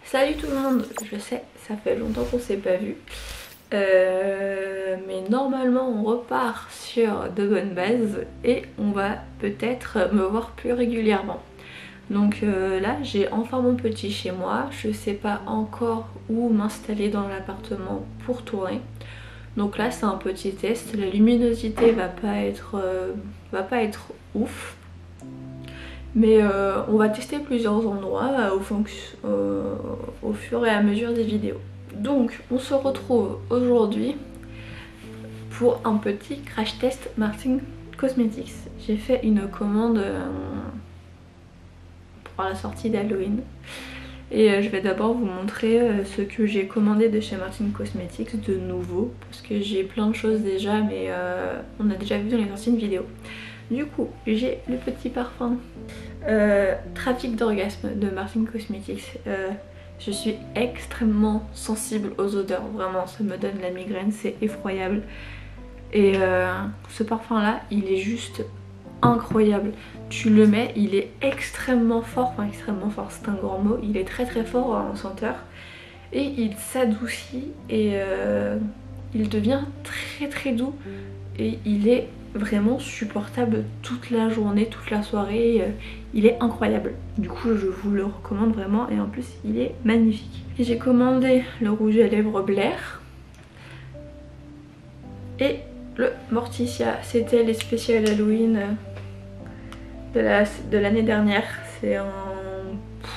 Salut tout le monde, je sais, ça fait longtemps qu'on s'est pas vu. Mais normalement on repart sur de bonnes bases et on va peut-être me voir plus régulièrement. Donc là j'ai enfin mon petit chez moi, je sais pas encore où m'installer dans l'appartement pour tourner. Donc là c'est un petit test, la luminosité va pas être ouf. Mais on va tester plusieurs endroits au fur et à mesure des vidéos. Donc on se retrouve aujourd'hui pour un petit crash test Martin Cosmetics. J'ai fait une commande pour la sortie d'Halloween. Et je vais d'abord vous montrer ce que j'ai commandé de chez Martin Cosmetics de nouveau. Parce que j'ai plein de choses déjà mais on a déjà vu dans les anciennes vidéos. Du coup j'ai le petit parfum Trafic d'orgasme de Martin Cosmetics. Je suis extrêmement sensible aux odeurs, vraiment ça me donne la migraine, c'est effroyable. Et ce parfum là il est juste incroyable. Tu le mets, il est extrêmement fort, enfin extrêmement fort c'est un grand mot, il est très très fort en senteur. Et il s'adoucit et il devient très très doux. Et il est vraiment supportable toute la journée, toute la soirée, il est incroyable. Du coup je vous le recommande vraiment et en plus il est magnifique. J'ai commandé le rouge à lèvres Blair et le Morticia, c'était les spéciales Halloween de l'année dernière. C'est un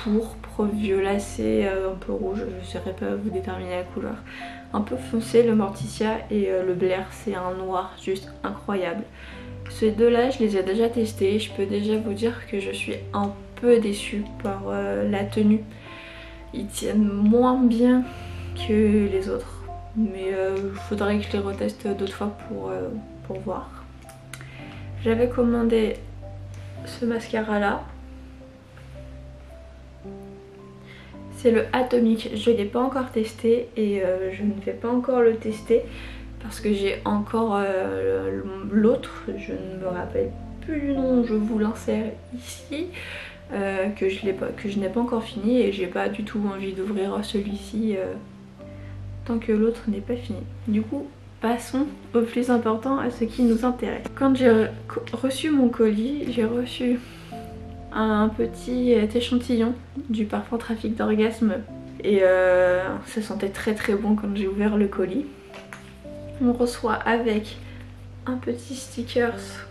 pourpre violacé, un peu rouge, je ne saurais pas vous déterminer la couleur. Un peu foncé le Morticia et le Blair c'est un noir juste incroyable. Ces deux là je les ai déjà testés, je peux déjà vous dire que je suis un peu déçue par la tenue. Ils tiennent moins bien que les autres mais il faudrait que je les reteste d'autres fois pour voir. J'avais commandé ce mascara là. C'est le Atomic, je ne l'ai pas encore testé et je ne vais pas encore le tester parce que j'ai encore l'autre, je ne me rappelle plus du nom, je vous l'insère ici, que je n'ai pas encore fini et j'ai pas du tout envie d'ouvrir celui-ci tant que l'autre n'est pas fini. Du coup, passons au plus important, à ce qui nous intéresse. Quand j'ai reçu mon colis, j'ai reçu un petit échantillon du parfum Trafic d'orgasme et ça sentait très très bon quand j'ai ouvert le colis. On reçoit avec un petit stickers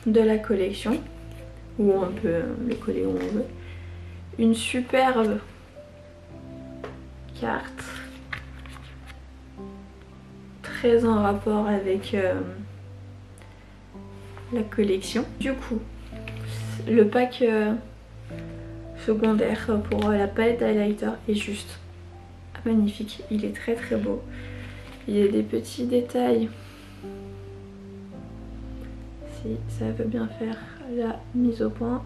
de la collection où on peut le coller où on veut, une superbe carte très en rapport avec la collection. Du coup le pack secondaire pour la palette highlighter est juste magnifique, il est très très beau. Il y a des petits détails si ça veut bien faire la mise au point.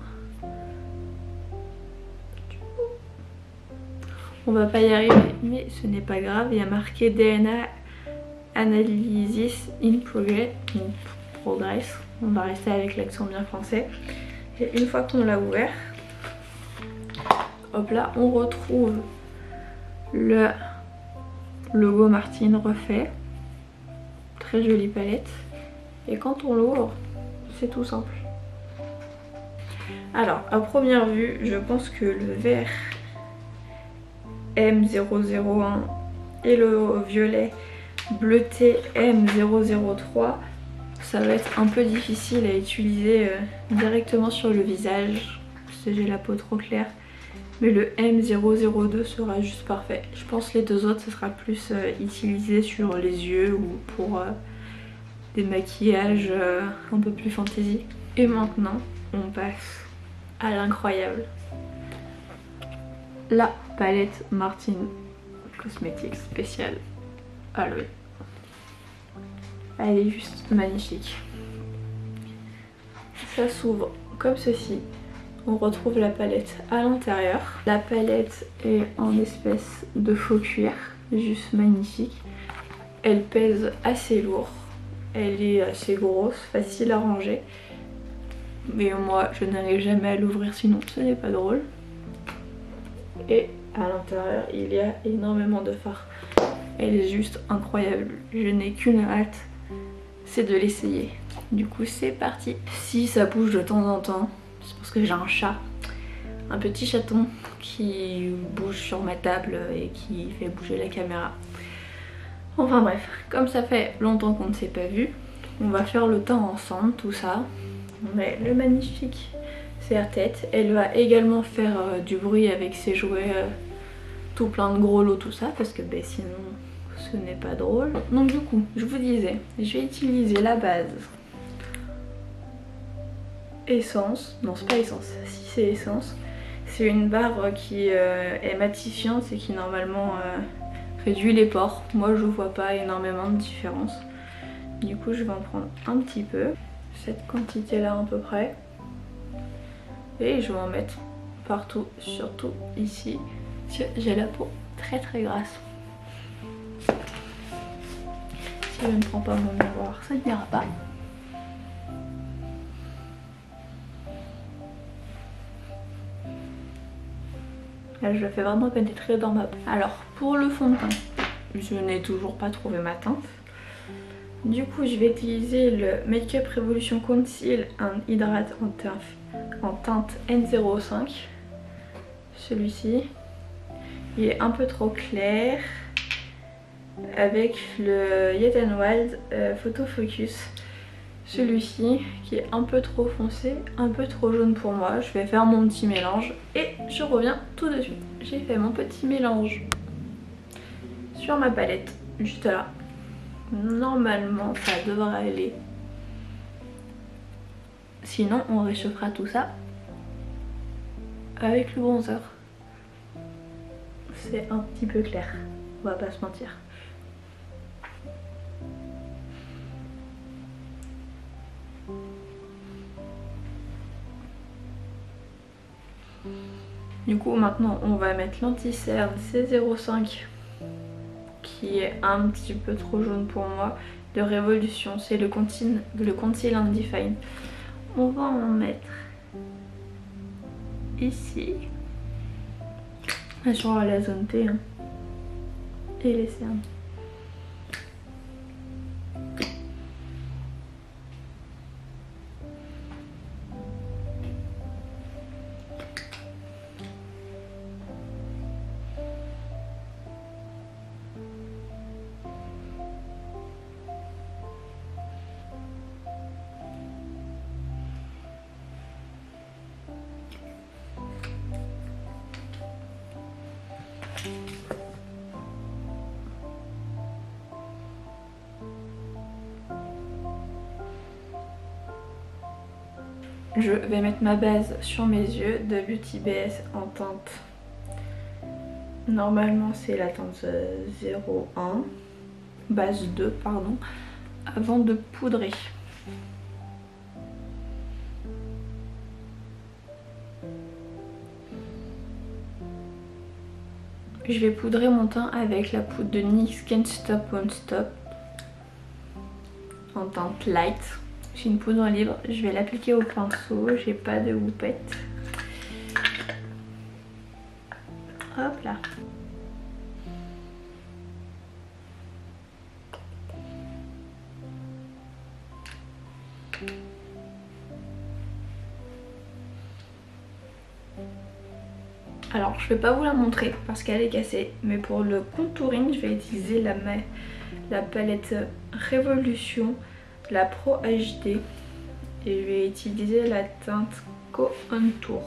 On va pas y arriver mais ce n'est pas grave, il y a marqué DNA Analysis in Progress. On va rester avec l'accent bien français. Et une fois qu'on l'a ouvert, hop là, on retrouve le logo Martin refait. Très jolie palette. Et quand on l'ouvre, c'est tout simple. Alors, à première vue, je pense que le vert M001 et le violet bleuté M003, ça va être un peu difficile à utiliser directement sur le visage parce que j'ai la peau trop claire, mais le M002 sera juste parfait. Je pense que les deux autres ce sera plus utilisé sur les yeux ou pour des maquillages un peu plus fantaisie. Et maintenant on passe à l'incroyable, la palette Martin Cosmetics spéciale Halloween. Elle est juste magnifique. Ça s'ouvre comme ceci. On retrouve la palette à l'intérieur. La palette est en espèce de faux cuir, juste magnifique. Elle pèse assez lourd. Elle est assez grosse, facile à ranger. Mais moi je n'arrive jamais à l'ouvrir sinon ce n'est pas drôle. Et à l'intérieur il y a énormément de fard. Elle est juste incroyable, je n'ai qu'une hâte, c'est de l'essayer. Du coup c'est parti. Si ça bouge de temps en temps, c'est parce que j'ai un chat, un petit chaton qui bouge sur ma table et qui fait bouger la caméra. Enfin bref, comme ça fait longtemps qu'on ne s'est pas vu, on va faire le temps ensemble, tout ça. On met le magnifique serre-tête. Elle va également faire du bruit avec ses jouets, tout plein de gros lots, tout ça, parce que sinon ce n'est pas drôle. Donc du coup, je vous disais, je vais utiliser la base essence. Non, c'est pas essence, si c'est essence. C'est une barre qui est matifiante et qui normalement réduit les pores. Moi je vois pas énormément de différence. Du coup je vais en prendre un petit peu, cette quantité là à peu près. Et je vais en mettre partout, surtout ici. J'ai la peau très grasse. Si je ne prends pas mon miroir, ça n'ira pas. Là, je le fais vraiment pénétrer dans ma peau. Alors, pour le fond de teint, je n'ai toujours pas trouvé ma teinte. Du coup, je vais utiliser le Make Up Revolution Conceal and Hydrate en teinte N05. Celui-ci. Il est un peu trop clair. Avec le Wet n Wild Photo Focus. Celui-ci qui est un peu trop foncé, un peu trop jaune pour moi. Je vais faire mon petit mélange et je reviens tout de suite. J'ai fait mon petit mélange sur ma palette, juste là. Normalement ça devrait aller. Sinon on réchauffera tout ça avec le bronzer. C'est un petit peu clair, on va pas se mentir. Du coup maintenant on va mettre l'anti-cerne C05 qui est un petit peu trop jaune pour moi, de Révolution, c'est le Conceal and Define. On va en mettre ici, sur la zone T, hein, et les cernes. Je vais mettre ma base sur mes yeux de Beauty BS en teinte. Normalement c'est la teinte 01, base 2 pardon, avant de poudrer. Je vais poudrer mon teint avec la poudre de NYX Can't Stop Won't Stop en teinte light. J'ai une poudre libre, je vais l'appliquer au pinceau, j'ai pas de houppette. Hop là. Alors je vais pas vous la montrer parce qu'elle est cassée, mais pour le contouring je vais utiliser la palette Révolution, la Pro HD, et je vais utiliser la teinte Contour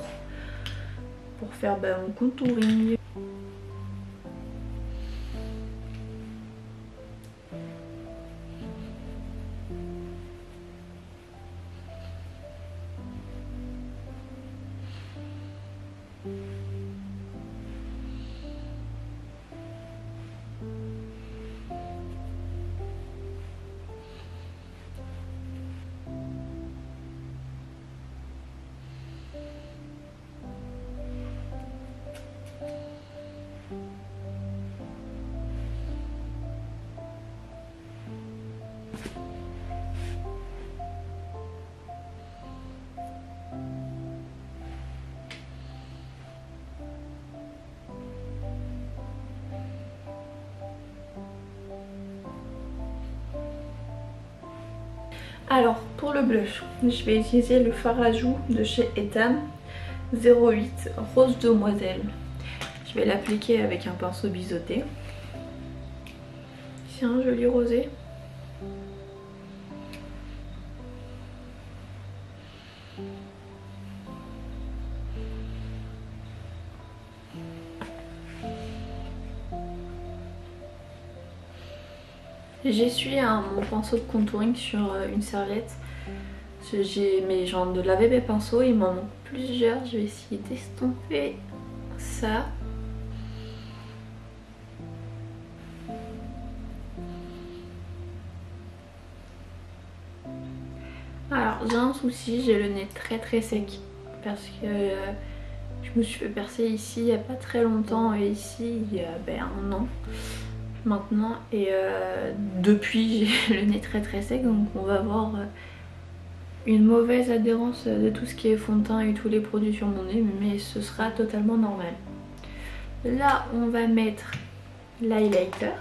pour faire mon contouring. Alors pour le blush, je vais utiliser le fard à joues de chez Etam 08 Rose Demoiselle. Je vais l'appliquer avec un pinceau biseauté. C'est un joli rosé. J'essuie mon pinceau de contouring sur une serviette. Mais j'en de laver mes pinceaux, il m'en manque plusieurs. Je vais essayer d'estomper ça. Alors j'ai un souci, j'ai le nez très sec parce que je me suis fait percer ici il n'y a pas très longtemps et ici il y a un an maintenant, et depuis j'ai le nez très sec, donc on va avoir une mauvaise adhérence de tout ce qui est fond de teint et tous les produits sur mon nez, mais ce sera totalement normal. Là on va mettre l'highlighter.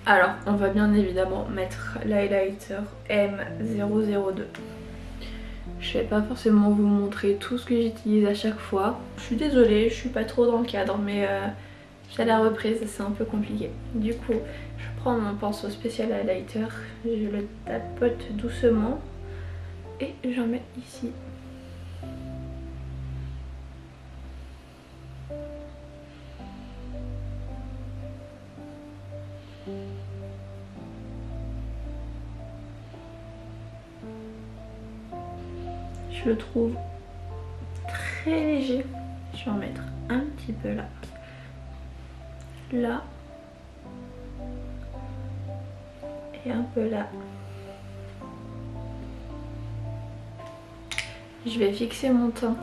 Alors on va bien évidemment mettre l'highlighter M002. Je vais pas forcément vous montrer tout ce que j'utilise à chaque fois. Je suis désolée, je suis pas trop dans le cadre, mais à la reprise c'est un peu compliqué. Du coup je prends mon pinceau spécial highlighter, je le tapote doucement et j'en mets ici. Je le trouve très léger. Je vais en mettre un petit peu là. Là. Et un peu là. Je vais fixer mon teint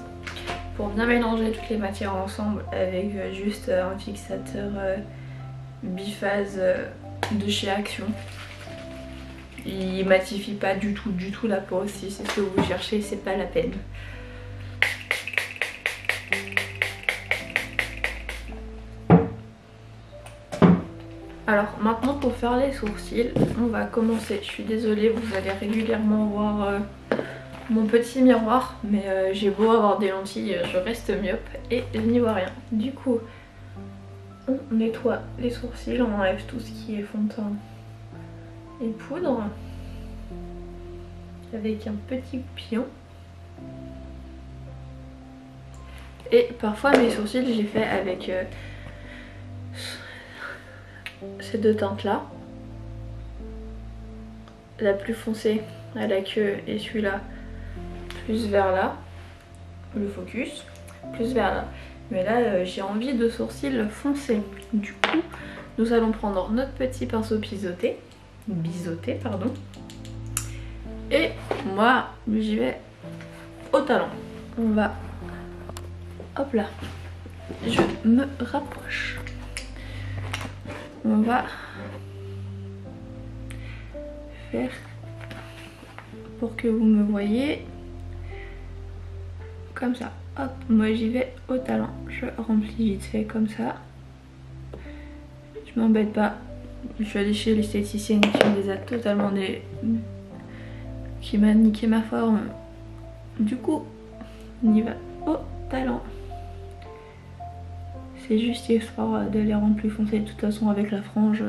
pour bien mélanger toutes les matières ensemble avec juste un fixateur biphase de chez Action. Il matifie pas du tout la peau. Si c'est ce que vous cherchez, c'est pas la peine. Alors maintenant pour faire les sourcils, on va commencer. Je suis désolée, vous allez régulièrement voir mon petit miroir, mais j'ai beau avoir des lentilles, je reste myope et je n'y vois rien. Du coup, on nettoie les sourcils, on enlève tout ce qui est fond de teint et poudre avec un petit pion. Et parfois mes sourcils j'ai fait avec ces deux teintes là, la plus foncée à la queue et celui-là plus vers là, le focus plus vers là. Mais là j'ai envie de sourcils foncés. Du coup nous allons prendre notre petit pinceau biseauté pardon, et moi j'y vais au talon. On va, hop là, je me rapproche, on va faire pour que vous me voyez comme ça. Hop, moi j'y vais au talon, je remplis vite fait comme ça, je m'embête pas. Je suis allée chez l'esthéticienne qui me les a totalement qui m'a niqué ma forme. Du coup on y va au talon. C'est juste histoire de les rendre plus foncés. De toute façon avec la frange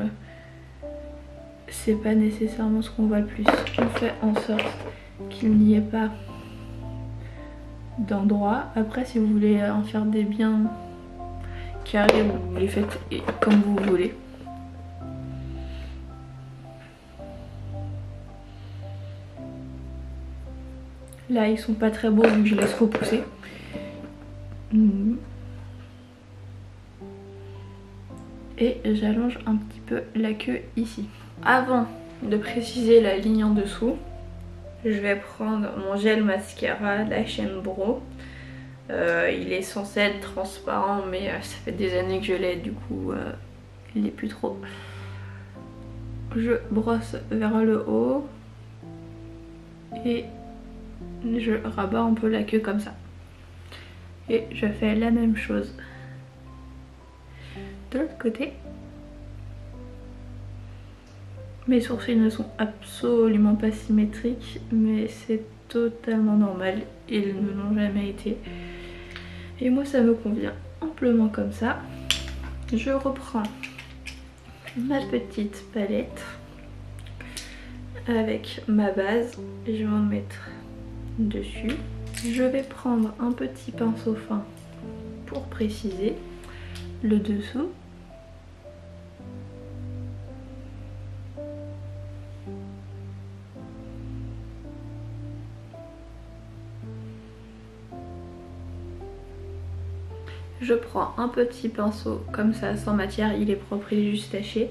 c'est pas nécessairement ce qu'on voit le plus. On fait en sorte qu'il n'y ait pas d'endroit. Après si vous voulez en faire des biens carrés, vous les faites comme vous voulez. Là ils sont pas très beaux donc je laisse repousser. Et j'allonge un petit peu la queue ici. Avant de préciser la ligne en dessous, je vais prendre mon gel mascara Lash & Brow. Il est censé être transparent mais ça fait des années que je l'ai, du coup il n'est plus trop. Je brosse vers le haut et je rabats un peu la queue comme ça. Et je fais la même chose de l'autre côté. Mes sourcils ne sont absolument pas symétriques, mais c'est totalement normal, ils ne l'ont jamais été. Et moi ça me convient amplement comme ça. Je reprends ma petite palette avec ma base, je vais en mettre dessus. Je vais prendre un petit pinceau fin pour préciser le dessous. Je prends un petit pinceau comme ça sans matière, il est propre, il est juste taché.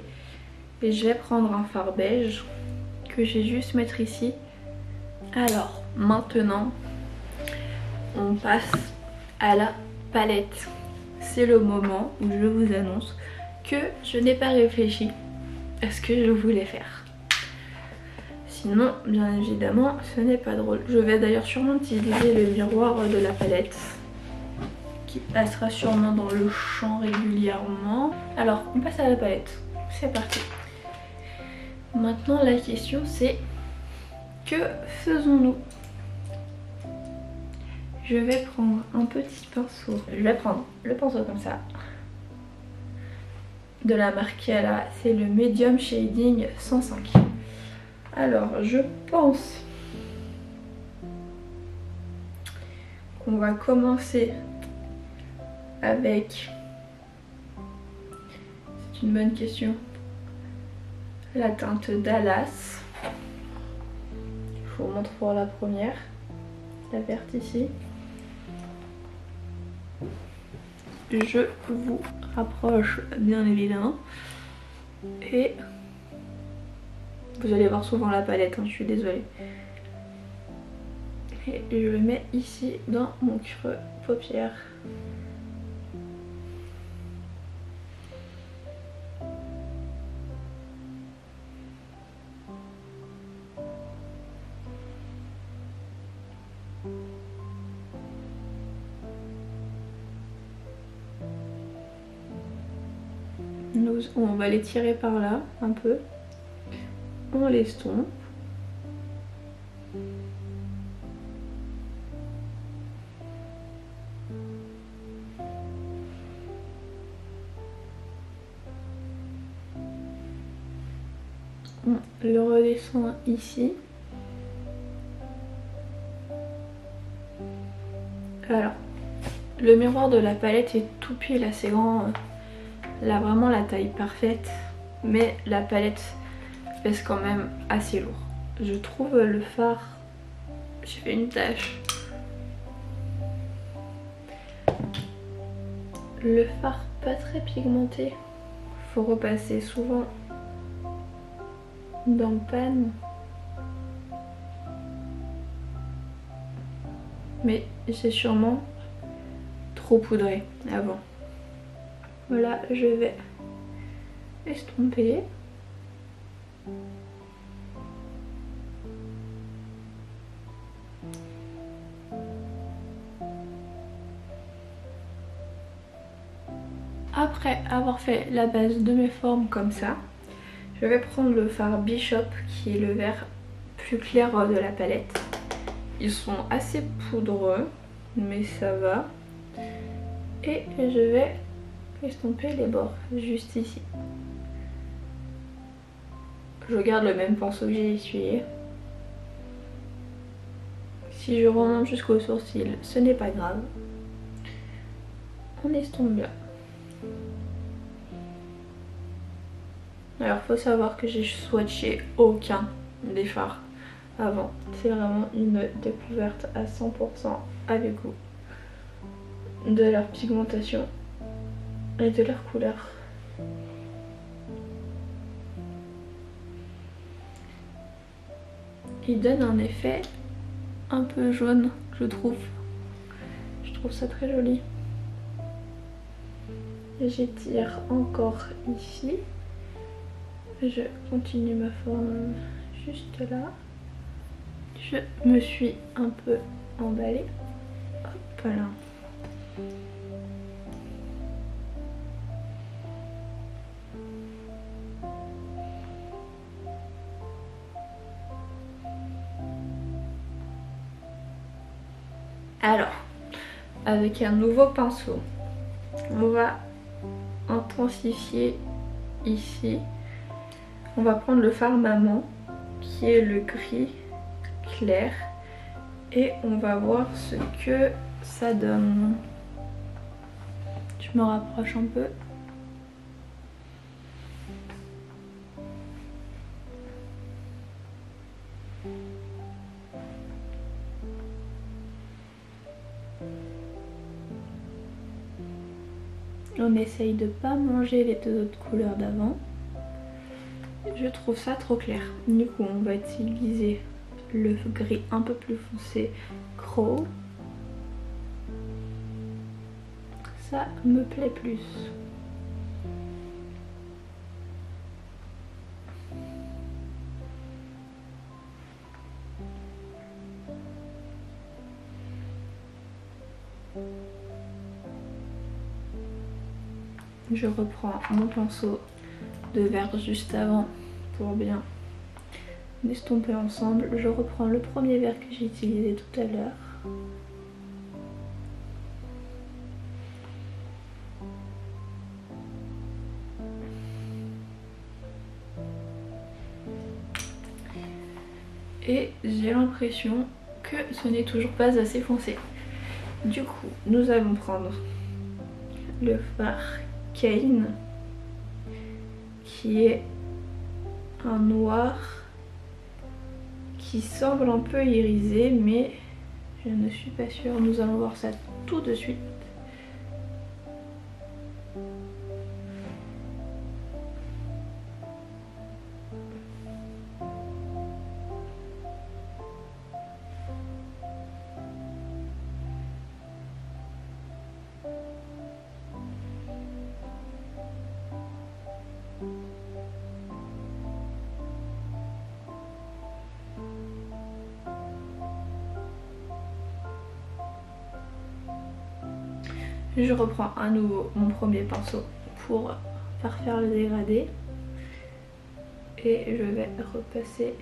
Et je vais prendre un fard beige que j'ai juste mettre ici. Alors maintenant on passe à la palette. C'est le moment où je vous annonce que je n'ai pas réfléchi à ce que je voulais faire. Sinon bien évidemment ce n'est pas drôle. Je vais d'ailleurs sûrement utiliser le miroir de la palette qui passera sûrement dans le champ régulièrement. Alors on passe à la palette, c'est parti. Maintenant la question c'est, que faisons-nous? Je vais prendre un petit pinceau, je vais prendre le pinceau comme ça, de la marque Kiala, c'est le Medium Shading 105. Alors je pense qu'on va commencer avec, c'est une bonne question, la teinte Dallas. Je vous montre pour la première, la verte ici. Je vous rapproche bien évidemment. Et vous allez voir souvent la palette, hein, je suis désolée. Et je le mets ici dans mon creux paupière. On va les tirer par là un peu, on l'estompe. On le redescend ici. Alors, le miroir de la palette est tout pile assez grand. Là vraiment la taille parfaite, mais la palette pèse quand même assez lourd. Je trouve le fard, j'ai fait une tache. Le fard pas très pigmenté, faut repasser souvent dans le pan. Mais j'ai sûrement trop poudré avant. Voilà, je vais estomper. Après avoir fait la base de mes formes comme ça, je vais prendre le fard Bishop qui est le vert plus clair de la palette. Ils sont assez poudreux, mais ça va. Et je vais estomper les bords juste ici. Je garde le même pinceau que j'ai essuyé. Si je remonte jusqu'au sourcil, ce n'est pas grave. On estompe bien. Alors faut savoir que j'ai swatché aucun des fards avant. C'est vraiment une découverte à 100% avec vous de leur pigmentation et de leur couleur. Il donne un effet un peu jaune, je trouve. Je trouve ça très joli. J'étire encore ici. Je continue ma forme juste là. Je me suis un peu emballée. Hop là. Alors, avec un nouveau pinceau, on va intensifier ici. On va prendre le fard maman qui est le gris clair et on va voir ce que ça donne. Je me rapproche un peu. On essaye de pas manger les deux autres couleurs d'avant. Je trouve ça trop clair. Du coup, on va utiliser le gris un peu plus foncé, Crow. Ça me plaît plus. Je reprends mon pinceau de vert juste avant pour bien estomper ensemble. Je reprends le premier vert que j'ai utilisé tout à l'heure. Et j'ai l'impression que ce n'est toujours pas assez foncé. Du coup, nous allons prendre le fard Cane qui est un noir qui semble un peu irisé, mais je ne suis pas sûre. Nous allons voir ça tout de suite. Je reprends à nouveau mon premier pinceau pour parfaire le dégradé et je vais repasser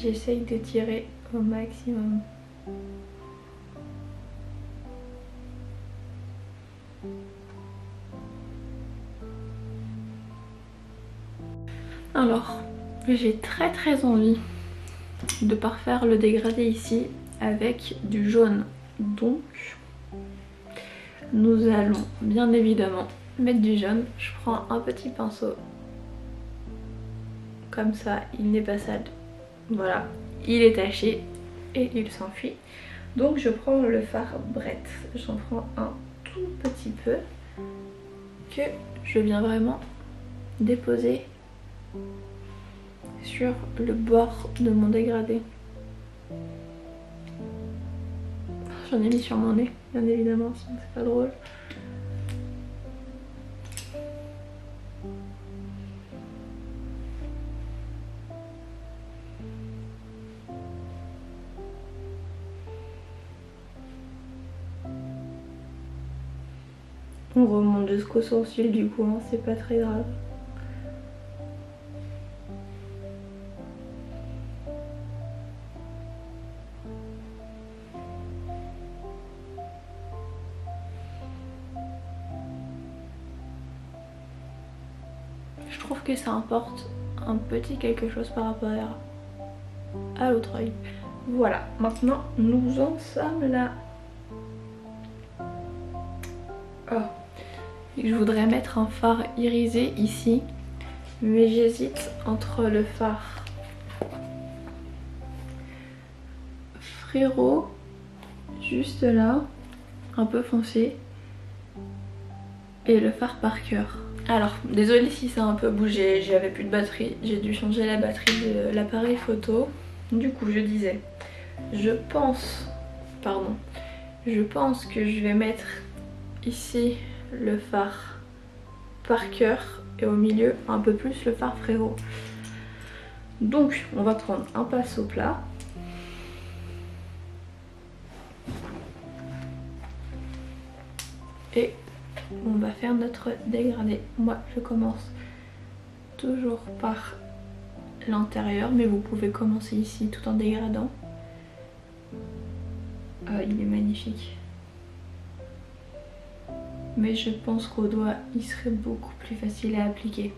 j'essaye de tirer au maximum. Alors, j'ai très envie de parfaire le dégradé ici avec du jaune. Donc, nous allons bien évidemment mettre du jaune. Je prends un petit pinceau. Comme ça, il n'est pas sale. Voilà, il est taché et il s'enfuit. Donc je prends le fard Brett. J'en prends un tout petit peu que je viens vraiment déposer sur le bord de mon dégradé. J'en ai mis sur mon nez, bien évidemment, sinon c'est pas drôle. On remonte jusqu'au sourcil du coup, hein, c'est pas très grave. Je trouve que ça apporte un petit quelque chose par rapport à l'autre œil. Voilà, maintenant nous en sommes là. Oh. Je voudrais mettre un fard irisé ici, mais j'hésite entre le fard Frérot, juste là, un peu foncé, et le fard Parker. Alors, désolée si ça a un peu bougé, j'avais plus de batterie, j'ai dû changer la batterie de l'appareil photo. Du coup, je disais, je pense que je vais mettre ici le fard Parker et au milieu un peu plus le fard Frérot. Donc, on va prendre un pinceau plat. et on va faire notre dégradé. Moi je commence toujours par l'intérieur, mais vous pouvez commencer ici tout en dégradant. Il est magnifique. Mais je pense qu'au doigt il serait beaucoup plus facile à appliquer.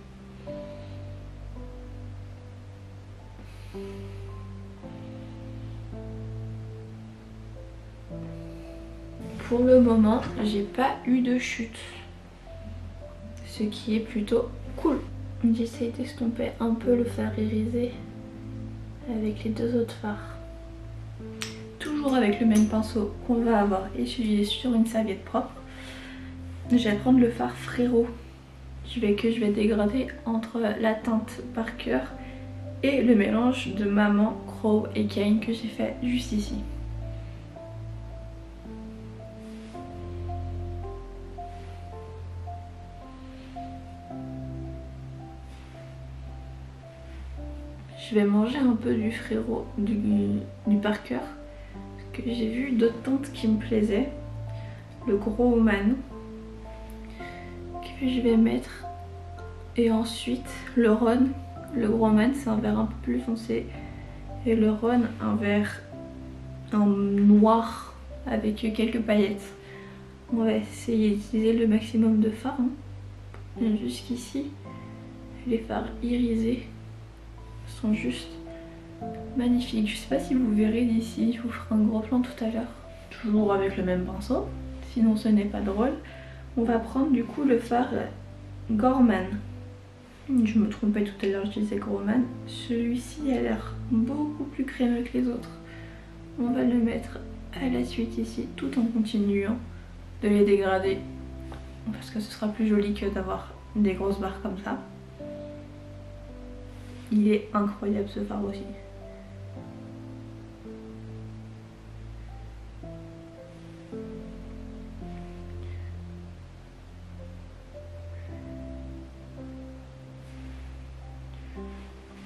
Pour le moment, j'ai pas eu de chute, ce qui est plutôt cool. J'essaie d'estomper un peu le fard irisé avec les deux autres fards. Toujours avec le même pinceau qu'on va avoir essuyé sur une serviette propre. Je vais prendre le fard Frérot que je vais dégrader entre la teinte Parker et le mélange de Maman, Crow et Kane que j'ai fait juste ici. Je vais manger un peu du Frérot, du Parker, parce que j'ai vu d'autres teintes qui me plaisaient. Le Gros Man que je vais mettre, et ensuite le Ron. Le Gros Man c'est un vert un peu plus foncé et le Ron un vert noir avec quelques paillettes. On va essayer d'utiliser le maximum de fards. Jusqu'ici les fards irisés sont juste magnifiques. Je sais pas si vous verrez d'ici, je vous ferai un gros plan tout à l'heure. Toujours avec le même pinceau, sinon ce n'est pas drôle. On va prendre du coup le fard Gorman. Je me trompais tout à l'heure, je disais Gorman. Celui-ci a l'air beaucoup plus crémeux que les autres. On va le mettre à la suite ici, tout en continuant de les dégrader. Parce que ce sera plus joli que d'avoir des grosses barres comme ça. Il est incroyable ce fard aussi.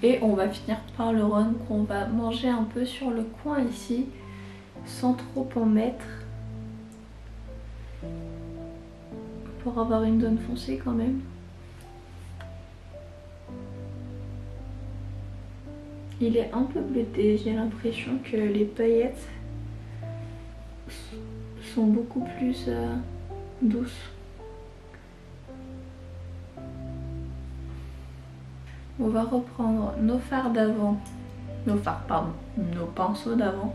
Et on va finir par le Ron qu'on va manger un peu sur le coin ici, sans trop en mettre, pour avoir une zone foncée quand même. Il est un peu bleuté, j'ai l'impression que les paillettes sont beaucoup plus douces. On va reprendre nos fards d'avant, nos pinceaux d'avant,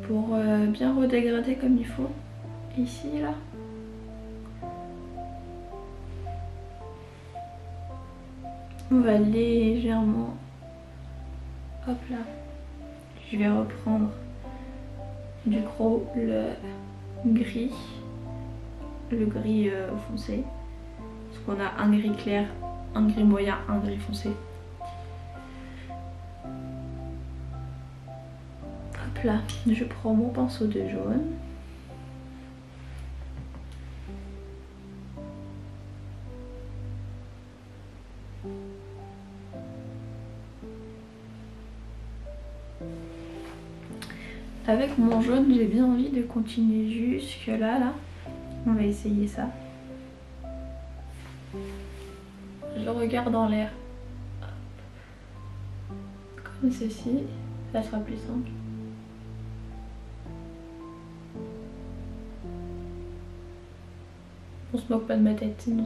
pour bien redégrader comme il faut. Ici, là. On va légèrement... Hop là. Je vais reprendre du gros le gris foncé. Parce qu'on a un gris clair, un gris moyen, un gris foncé. Hop là, je prends mon pinceau de jaune. Avec mon jaune, j'ai bien envie de continuer jusque là. On va essayer ça. Je regarde en l'air. Comme ceci, ça sera plus simple. On se moque pas de ma tête, sinon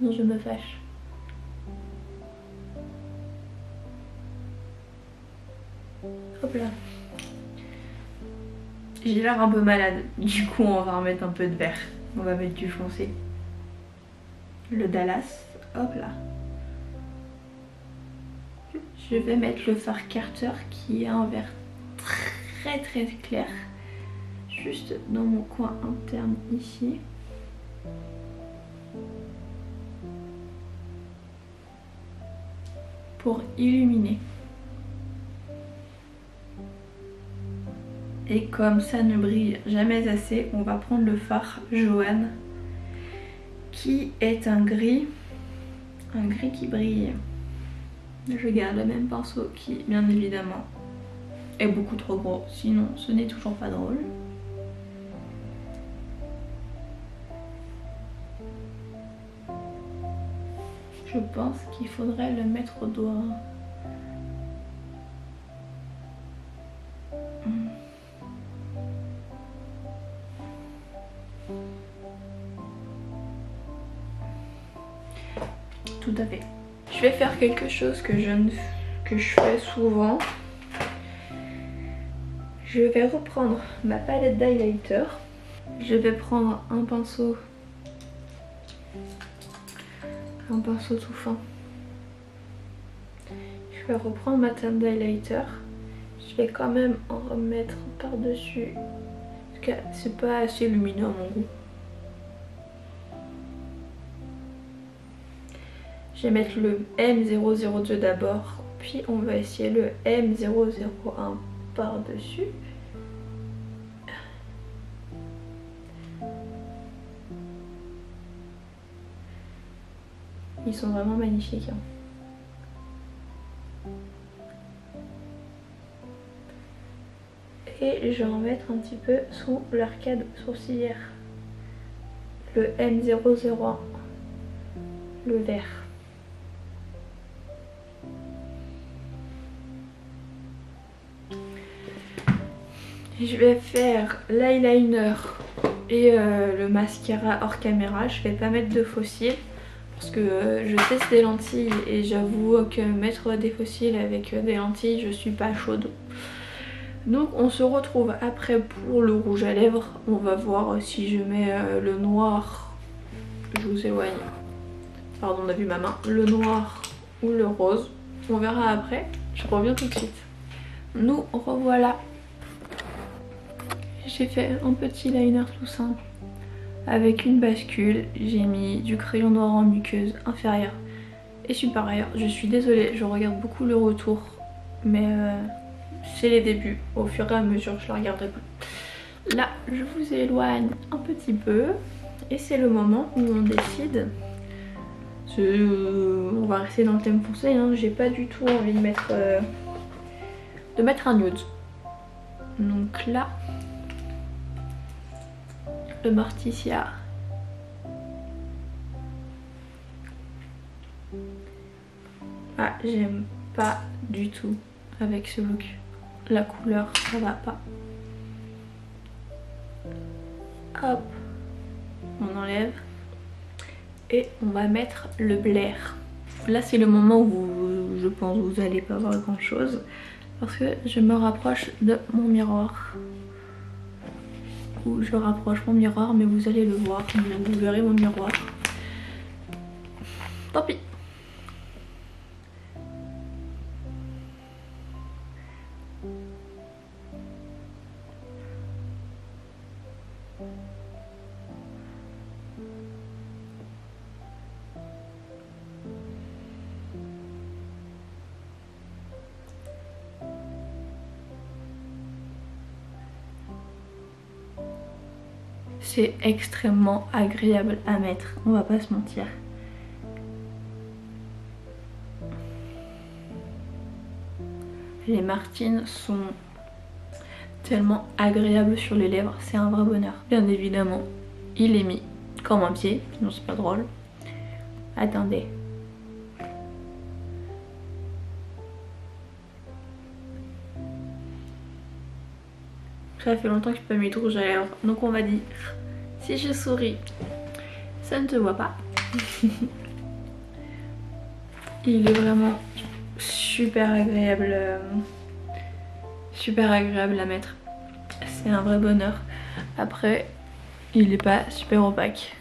je me fâche. Hop là. J'ai l'air un peu malade, du coup on va remettre un peu de vert. On va mettre du foncé. Le Dallas, hop là. Je vais mettre le fard Carter qui est un vert très très clair. Juste dans mon coin interne ici. Pour illuminer. Et comme ça ne brille jamais assez, on va prendre le fard Joanne qui est un gris qui brille. Je garde le même pinceau qui bien évidemment est beaucoup trop gros, sinon ce n'est toujours pas drôle. Je pense qu'il faudrait le mettre au doigt. Tout à fait. Je vais faire quelque chose que je fais souvent. Je vais reprendre ma palette d'highlighter. Je vais prendre un pinceau tout fin. Je vais reprendre ma teinte d'highlighter. Je vais quand même en remettre par-dessus parce que c'est pas assez lumineux à mon goût. Je vais mettre le M002 d'abord, puis on va essayer le M001 par-dessus. Ils sont vraiment magnifiques. Hein. Et je vais en mettre un petit peu sous l'arcade sourcilière. Le M001, le vert. Je vais faire l'eyeliner et le mascara hors caméra. Je vais pas mettre de faux cils parce que je teste des lentilles et j'avoue que mettre des faux cils avec des lentilles, je suis pas chaude. Donc on se retrouve après pour le rouge à lèvres. On va voir si je mets le noir. Je vous éloigne. Pardon, on a vu ma main. Le noir ou le rose. On verra après. Je reviens tout de suite. Nous revoilà. J'ai fait un petit liner tout simple avec une bascule. J'ai mis du crayon noir en muqueuse inférieure et supérieure. Je suis désolée, je regarde beaucoup le retour, mais c'est les débuts. Au fur et à mesure, je la regarderai plus. Là, je vous éloigne un petit peu et c'est le moment où on décide. On va rester dans le thème foncé. Hein. J'ai pas du tout envie de mettre un nude. Donc là. Le Morticia. Ah, j'aime pas du tout avec ce look. La couleur, ça va pas. Hop, on enlève. Et on va mettre le Blair. Là, c'est le moment où je pense que vous allez pas voir grand chose. Parce que je me rapproche de mon miroir. Où je rapproche mon miroir, mais vous allez le voir, vous verrez mon miroir. Tant pis. C'est extrêmement agréable à mettre, on va pas se mentir. Les Martines sont tellement agréables sur les lèvres, c'est un vrai bonheur. Bien évidemment, il est mis comme un pied, sinon c'est pas drôle. Attendez. Ça fait longtemps que je n'ai pas mis de rouge à lèvres, donc on va dire, si je souris, ça ne se voit pas. Il est vraiment super agréable à mettre. C'est un vrai bonheur. Après, il n'est pas super opaque.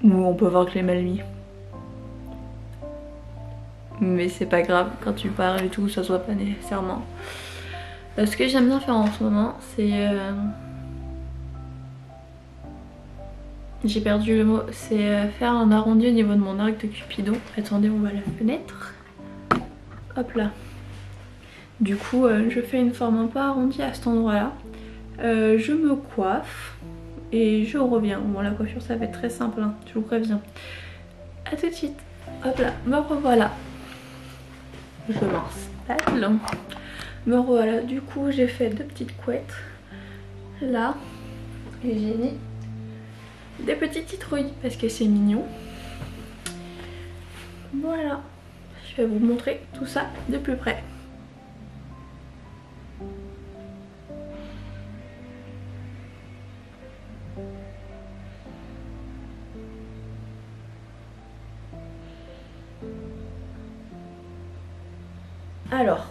Ou on peut voir que je l'ai mal mis. Mais c'est pas grave, quand tu parles et tout, ça se voit pas nécessairement. Ce que j'aime bien faire en ce moment, c'est... J'ai perdu le mot. C'est faire un arrondi au niveau de mon arc de Cupidon. Attendez, on va à la fenêtre. Hop là. Du coup, je fais une forme un peu arrondie à cet endroit-là. Je me coiffe et je reviens. Bon, la coiffure, ça va être très simple, hein, je vous préviens. A tout de suite. Hop là, me revoilà. Je m'installe. Me revoilà. Du coup, j'ai fait 2 petites couettes. Là. Et j'ai mis des petites citrouilles parce que c'est mignon. Voilà, je vais vous montrer tout ça de plus près. Alors,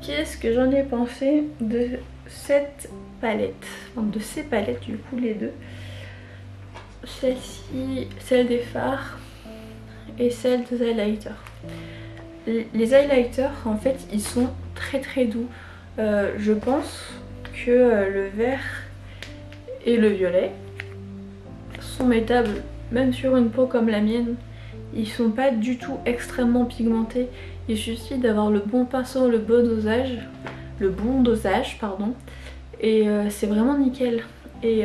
qu'est-ce que j'en ai pensé de cette palette, enfin de ces palettes du coup, les deux. Celle-ci, celle des fards et celle des highlighters. Les highlighters en fait ils sont très doux. Je pense que le vert et le violet sont mettables même sur une peau comme la mienne. Ils sont pas du tout extrêmement pigmentés. Il suffit d'avoir le bon pinceau, le bon dosage, pardon. Et c'est vraiment nickel. Et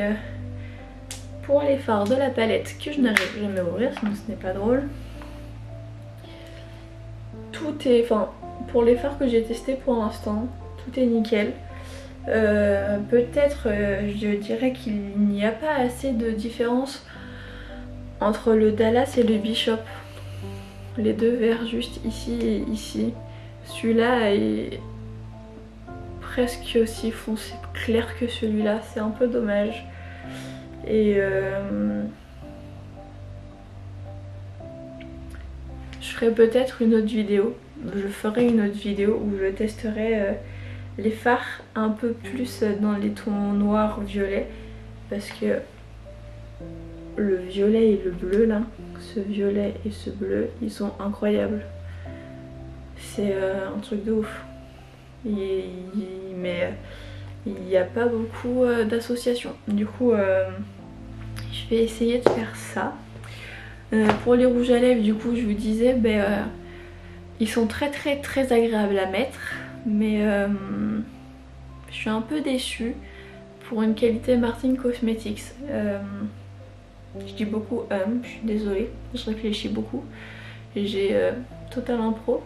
pour les fards de la palette que je n'arrive jamais à ouvrir, sinon ce n'est pas drôle. Tout est, enfin pour les fards que j'ai testés pour l'instant, tout est nickel. Peut-être je dirais qu'il n'y a pas assez de différence entre le Dallas et le Bishop. Les deux verts juste ici et ici. Celui-là est presque aussi foncé clair que celui-là, c'est un peu dommage. Et je ferai peut-être une autre vidéo. Je ferai une autre vidéo où je testerai les fards un peu plus dans les tons noirs violets, parce que le violet et le bleu là, ce violet et ce bleu, ils sont incroyables. C'est un truc de ouf. Mais il n'y a pas beaucoup d'associations. Du coup, je vais essayer de faire ça. Pour les rouges à lèvres, du coup, je vous disais, ils sont très agréables à mettre. Mais je suis un peu déçue pour une qualité Martin Cosmetics. Je dis beaucoup je suis désolée, je réfléchis beaucoup. J'ai Total Impro.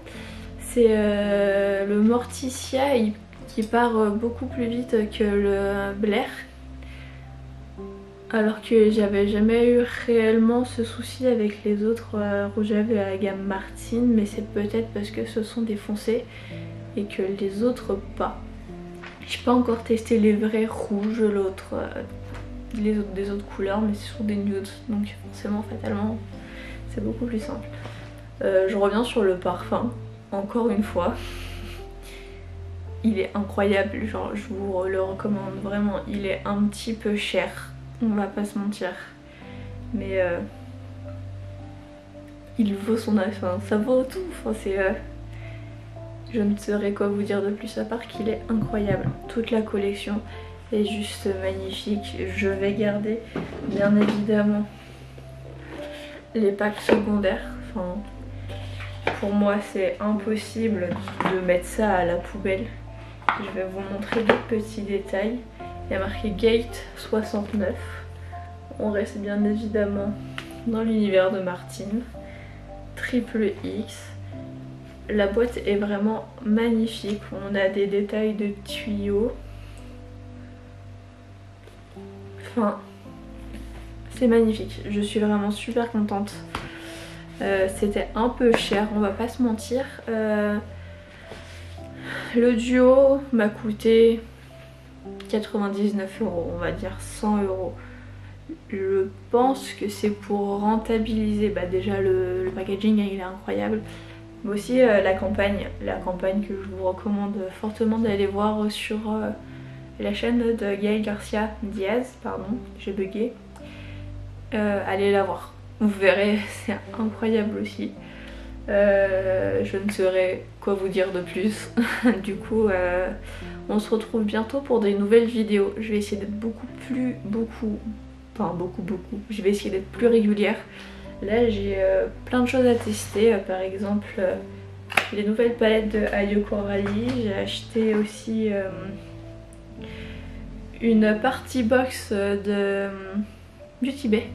C'est le Morticia qui part beaucoup plus vite que le Blair. Alors que j'avais jamais eu réellement ce souci avec les autres rouges à lèvres de la gamme Martin, mais c'est peut-être parce que ce sont des foncés et que les autres pas. J'ai pas encore testé les vrais rouges, l'autre, des autres couleurs, mais ce sont des nudes, donc forcément fatalement c'est beaucoup plus simple. Je reviens sur le parfum, encore une fois. Il est incroyable, genre je vous le recommande vraiment. Il est un petit peu cher, on va pas se mentir, mais il vaut son affaire, ça vaut tout. Enfin, c'est je ne saurais quoi vous dire de plus à part qu'il est incroyable. Toute la collection est juste magnifique. Je vais garder bien évidemment les packs secondaires. Enfin, pour moi c'est impossible de mettre ça à la poubelle. Je vais vous montrer d'autres petits détails. Il y a marqué Gate 69. On reste bien évidemment dans l'univers de Martin. Triple X. La boîte est vraiment magnifique. On a des détails de tuyaux. Enfin, c'est magnifique. Je suis vraiment super contente. C'était un peu cher, on va pas se mentir. Le duo m'a coûté 99 €, on va dire 100 €. Je pense que c'est pour rentabiliser déjà le packaging, il est incroyable. Mais aussi la campagne que je vous recommande fortement d'aller voir sur la chaîne de Gaël Garcia Diaz, pardon, j'ai bugué. Allez la voir, vous verrez, c'est incroyable aussi. Je ne saurais quoi vous dire de plus. Du coup on se retrouve bientôt pour des nouvelles vidéos. Je vais essayer d'être je vais essayer d'être plus régulière. Là j'ai plein de choses à tester, par exemple les nouvelles palettes de Ayo Coralie. J'ai acheté aussi une party box de Beauty Bay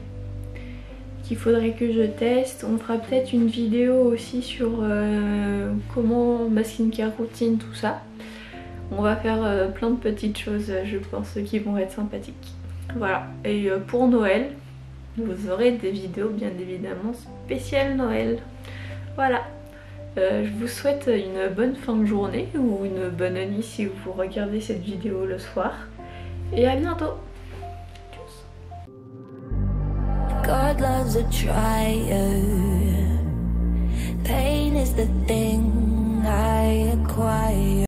qu'il faudrait que je teste. On fera peut-être une vidéo aussi sur comment ma skincare routine, tout ça. On va faire plein de petites choses, je pense, qui vont être sympathiques. Voilà, et pour Noël, vous aurez des vidéos bien évidemment spéciales Noël. Voilà. Je vous souhaite une bonne fin de journée ou une bonne nuit si vous regardez cette vidéo le soir. Et à bientôt. Tchuss. God loves a trier. Pain is the thing I acquire.